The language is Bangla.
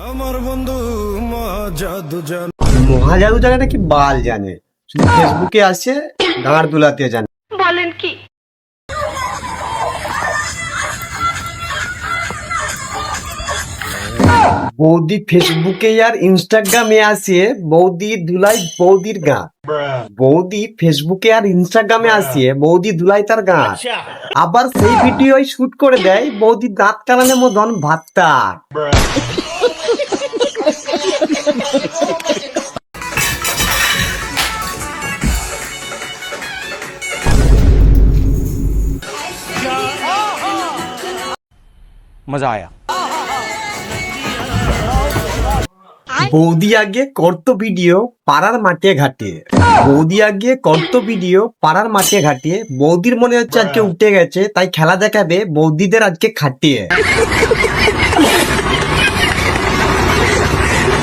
আমার বন্ধু মহাজাদু জান মহাজাদু জানে নাকি বাল জানে, শুধু ফেসবুকে আসে গাঁড় দুলাতে জানে। বলেন কি? বৌদি ফেসবুকে আর ইনস্টাগ্রামে আসে বৌদি দুলাই বৌদির গাঁ। বৌদি ফেসবুকে আর ইনস্টাগ্রামে আসে বৌদি দুলাই তার গাঁ। আবার সেই ভিডিও শুট করে দেয় বৌদি দাঁত কালানের মতন ভাত্তা। मजा आया। বৌদি আগে করতো ভিডিও পাড়ার মাঠে ঘাটে। বৌদি আগে করতো ভিডিও পাড়ার মাঠে ঘাটে। বৌদির মনে হচ্ছে আজকে উঠে গেছে, তাই খেলা দেখাবে বৌদিদের আজকে খাটিয়ে।